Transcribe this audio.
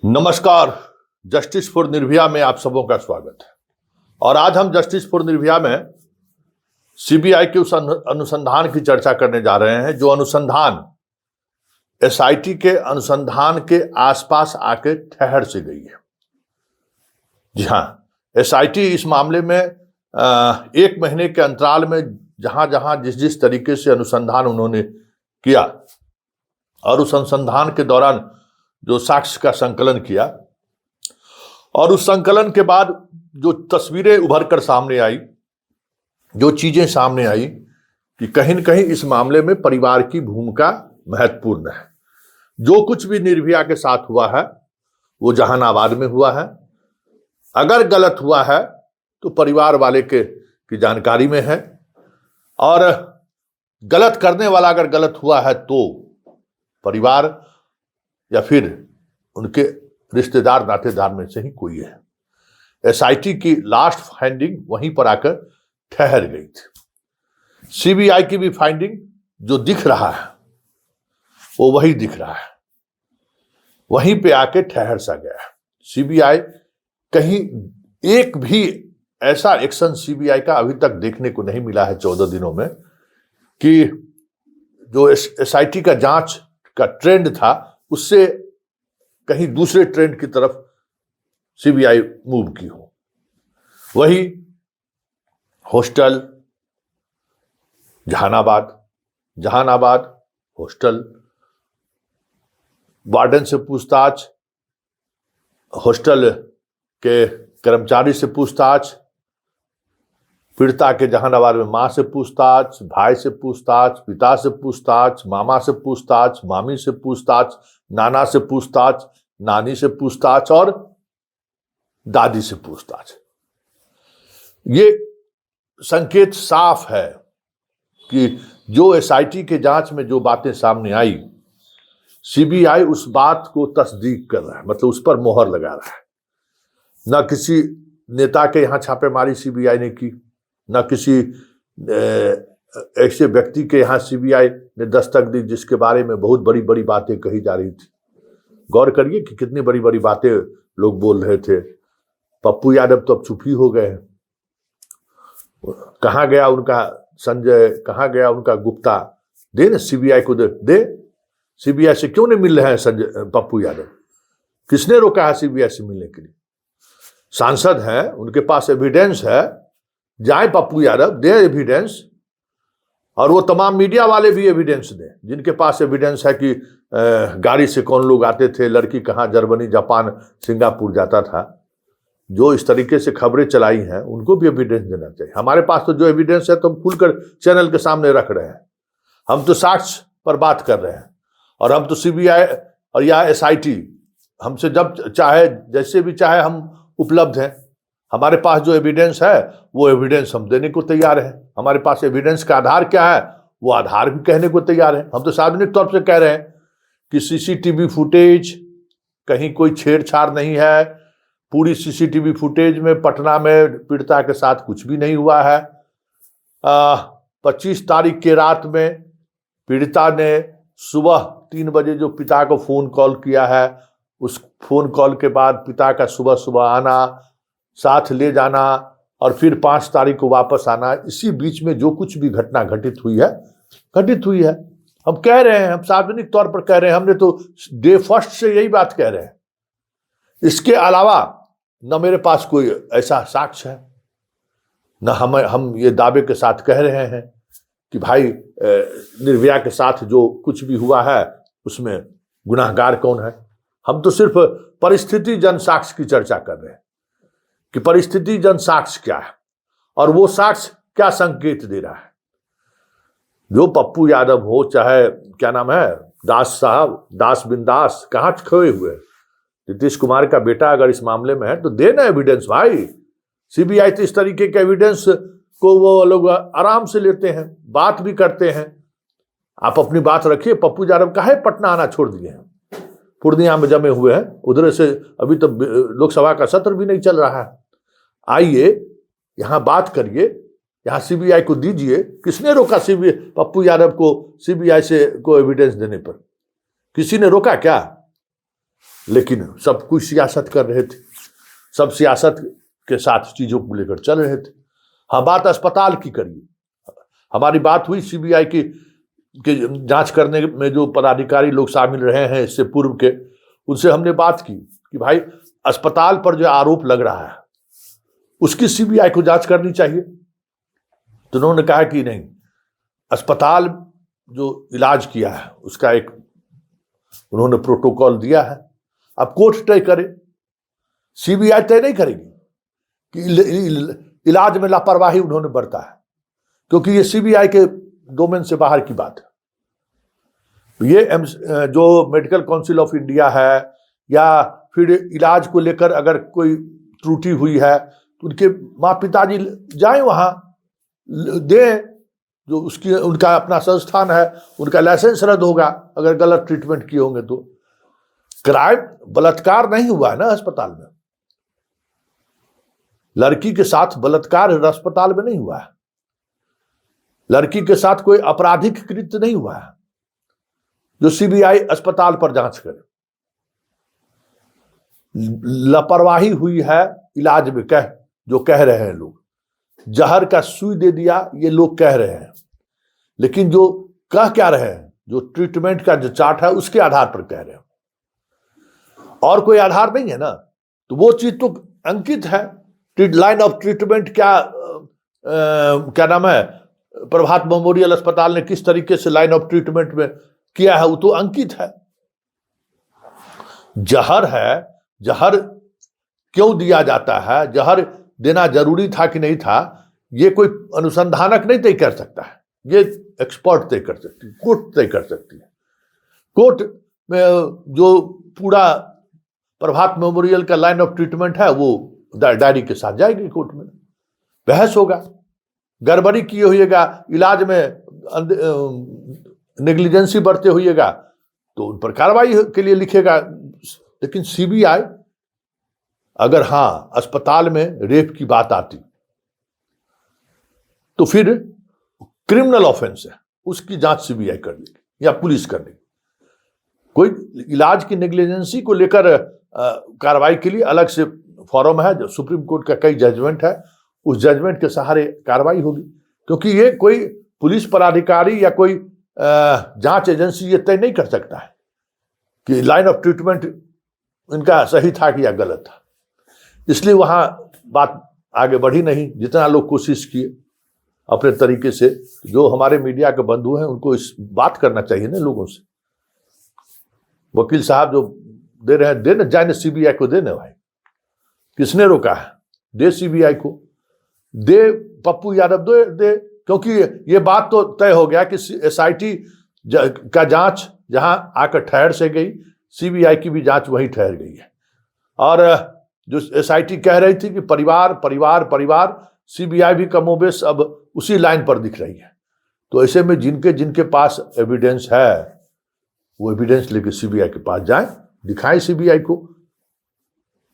नमस्कार। Justice for Nirbhaya में आप सबों का स्वागत है। और आज हम जस्टिस फॉर निर्भया में सीबीआई के उस अनुसंधान की चर्चा करने जा रहे हैं जो अनुसंधान एसआईटी के अनुसंधान के आसपास आके ठहर से गई है। जी हाँ, एसआईटी इस मामले में 1 महीने के अंतराल में जहां जहां जिस तरीके से अनुसंधान उन्होंने किया और उस अनुसंधान के दौरान जो साक्ष्य का संकलन किया और उस संकलन के बाद जो तस्वीरें उभर कर सामने आई, जो चीजें सामने आई कि कहीं न कहीं इस मामले में परिवार की भूमिका महत्वपूर्ण है। जो कुछ भी निर्भया के साथ हुआ है वो जहानाबाद में हुआ है। अगर गलत हुआ है तो परिवार वाले की जानकारी में है, और गलत करने वाला अगर गलत हुआ है तो परिवार या फिर उनके रिश्तेदार नातेदार में से ही कोई है। एसआईटी की लास्ट फाइंडिंग वहीं पर आकर ठहर गई थी। सीबीआई की भी फाइंडिंग जो दिख रहा है वो वही दिख रहा है, वहीं पे आके ठहर सा गया है। सीबीआई कहीं एक भी ऐसा एक्शन सीबीआई का अभी तक देखने को नहीं मिला है 14 दिनों में कि जो एसआईटी का जांच का ट्रेंड था उससे कहीं दूसरे ट्रेंड की तरफ सीबीआई मूव की हो। वही हॉस्टल जहानाबाद हॉस्टल, वार्डन से पूछताछ, हॉस्टल के कर्मचारी से पूछताछ, पीड़िता के जहानाबाद में मां से पूछताछ, भाई से पूछताछ, पिता से पूछताछ, मामा से पूछताछ, मामी से पूछताछ, नाना से पूछताछ, नानी से पूछताछ और दादी से पूछताछ। ये संकेत साफ है कि जो एसआईटी के जांच में जो बातें सामने आई, सीबीआई उस बात को तस्दीक कर रहा है, मतलब उस पर मोहर लगा रहा है। न किसी नेता के यहां छापेमारी सीबीआई ने की, न किसी ऐसे व्यक्ति के यहां सीबीआई ने दस्तक दी जिसके बारे में बहुत बड़ी बड़ी बातें कही जा रही थी। गौर करिए कि कितनी बड़ी बड़ी बातें लोग बोल रहे थे। पप्पू यादव तो अब चुप ही हो गए हैं। कहां गया उनका संजय, कहां गया उनका गुप्ता? दे ना सीबीआई को, दे। सीबीआई से क्यों नहीं मिल रहे हैं संजय पप्पू यादव? किसने रोका है सीबीआई से मिलने के लिए? सांसद हैं, उनके पास एविडेंस है, जाए पप्पू यादव दे एविडेंस, और वो तमाम मीडिया वाले भी एविडेंस दें जिनके पास एविडेंस है कि गाड़ी से कौन लोग आते थे, लड़की कहाँ जर्मनी, जापान, सिंगापुर जाता था। जो इस तरीके से खबरें चलाई हैं उनको भी एविडेंस देना चाहिए। हमारे पास तो जो एविडेंस है तो हम खुलकर चैनल के सामने रख रहे हैं। हम तो साक्ष्य पर बात कर रहे हैं, और हम तो सीबीआई और या एसआईटी हमसे जब चाहे जैसे भी चाहे हम उपलब्ध हैं। हमारे पास जो एविडेंस है वो एविडेंस हम देने को तैयार है। हमारे पास एविडेंस का आधार क्या है वो आधार भी कहने को तैयार है। हम तो सार्वजनिक तौर से कह रहे हैं कि सीसीटीवी फुटेज कहीं कोई छेड़छाड़ नहीं है। पूरी सीसीटीवी फुटेज में पटना में पीड़िता के साथ कुछ भी नहीं हुआ है। 25 तारीख के रात में पीड़िता ने सुबह 3 बजे जो पिता को फोन कॉल किया है, उस फोन कॉल के बाद पिता का सुबह सुबह आना, साथ ले जाना और फिर 5 तारीख को वापस आना, इसी बीच में जो कुछ भी घटना घटित हुई है। हम कह रहे हैं, हम सार्वजनिक तौर पर कह रहे हैं, हमने तो डे फर्स्ट से यही बात कह रहे हैं। इसके अलावा न मेरे पास कोई ऐसा साक्ष्य है, न हम ये दावे के साथ कह रहे हैं कि भाई निर्भया के साथ जो कुछ भी हुआ है उसमें गुनाहगार कौन है। हम तो सिर्फ परिस्थिति जन साक्ष्य की चर्चा कर रहे हैं कि परिस्थिति जन साक्ष्य क्या है और वो साक्ष्य क्या संकेत दे रहा है। जो पप्पू यादव हो, चाहे क्या नाम है, दास साहब, दास बिंदास, कहाँ खोए हुए? नीतीश कुमार का बेटा अगर इस मामले में है तो देना एविडेंस भाई। सीबीआई तो इस तरीके के एविडेंस को वो लोग आराम से लेते हैं, बात भी करते हैं। आप अपनी बात रखिए। पप्पू यादव काहे पटना आना छोड़ दिए हैं? पूर्णिया में जमे हुए हैं, उधर से अभी तो लोकसभा का सत्र भी नहीं चल रहा है। आइए यहाँ बात करिए, यहाँ सीबीआई को दीजिए। किसने रोका पप्पू यादव को सीबीआई से को एविडेंस देने पर? किसी ने रोका क्या? लेकिन सब कुछ सियासत कर रहे थे, सब सियासत के साथ चीजों को लेकर चल रहे थे। हाँ, बात अस्पताल की करिए। हमारी बात हुई सीबीआई की जांच करने में जो पदाधिकारी लोग शामिल रहे हैं इससे पूर्व के, उनसे हमने बात की कि भाई अस्पताल पर जो आरोप लग रहा है उसकी सीबीआई को जांच करनी चाहिए। तो उन्होंने कहा कि नहीं, अस्पताल जो इलाज किया है उसका एक उन्होंने प्रोटोकॉल दिया है, अब कोर्ट तय करे, सीबीआई तय नहीं करेगी कि इलाज में लापरवाही उन्होंने बरता है, क्योंकि ये सीबीआई के डोमेन से बाहर की बात है। ये जो मेडिकल काउंसिल ऑफ इंडिया है या फिर इलाज को लेकर अगर कोई त्रुटि हुई है तो उनके माँ पिताजी जाएं वहां, दें, जो उसकी उनका अपना संस्थान है, उनका लाइसेंस रद्द होगा अगर गलत ट्रीटमेंट किए होंगे तो। क्राइम, बलात्कार नहीं हुआ है ना अस्पताल में, लड़की के साथ बलात्कार अस्पताल में नहीं हुआ है, लड़की के साथ कोई आपराधिक कृत्य नहीं हुआ है जो सीबीआई अस्पताल पर जांच करे। लापरवाही हुई है इलाज में, जो कह रहे हैं लोग, जहर का सुई दे दिया ये लोग कह रहे हैं, लेकिन जो कह क्या रहे हैं, जो ट्रीटमेंट का जो चार्ट है उसके आधार पर कह रहे हैं, और कोई आधार नहीं है ना, तो वो चीज तो अंकित है। लाइन ऑफ ट्रीटमेंट क्या नाम है, प्रभात मेमोरियल अस्पताल ने किस तरीके से लाइन ऑफ ट्रीटमेंट में किया है वो तो अंकित है। जहर है, जहर क्यों दिया जाता है, जहर देना जरूरी था कि नहीं था, ये कोई अनुसंधानक नहीं तय कर सकता है, ये एक्सपर्ट तय कर सकती है, कोर्ट तय कर सकती है। कोर्ट में जो पूरा प्रभात मेमोरियल का लाइन ऑफ ट्रीटमेंट है वो डायरी के साथ जाएगी कोर्ट में, बहस होगा, गड़बड़ी किए हुएगा, इलाज में नेग्लिजेंसी बरते हुएगा तो उन पर कार्रवाई के लिए लिखेगा। लेकिन सीबीआई अगर हाँ अस्पताल में रेप की बात आती तो फिर क्रिमिनल ऑफेंस है, उसकी जांच सीबीआई कर लेगी या पुलिस कर लेगी। कोई इलाज की नेग्लिजेंसी को लेकर कार्रवाई के लिए अलग से फॉरम है, जो सुप्रीम कोर्ट का कई जजमेंट है, उस जजमेंट के सहारे कार्रवाई होगी, क्योंकि ये कोई पुलिस पदाधिकारी या कोई जांच एजेंसी ये तय नहीं कर सकता है कि लाइन ऑफ ट्रीटमेंट इनका सही था कि या गलत था। इसलिए वहां बात आगे बढ़ी नहीं। जितना लोग कोशिश किए अपने तरीके से, जो हमारे मीडिया के बंधु हैं उनको इस बात करना चाहिए ना लोगों से, वकील साहब जो दे रहे हैं देने, जाने सीबीआई को देने भाई, किसने रोका है, दे सीबीआई को, दे पप्पू यादव दे, क्योंकि ये बात तो तय हो गया कि एसआईटी का जांच जहां आकर ठहर से गई, सीबीआई की भी जांच वहीं ठहर गई है। और जो एसआईटी कह रही थी कि परिवार परिवार परिवार, सीबीआई भी कमोबेश अब उसी लाइन पर दिख रही है। तो ऐसे में जिनके पास एविडेंस है वो एविडेंस लेके सीबीआई के पास जाएं, दिखाएं सीबीआई को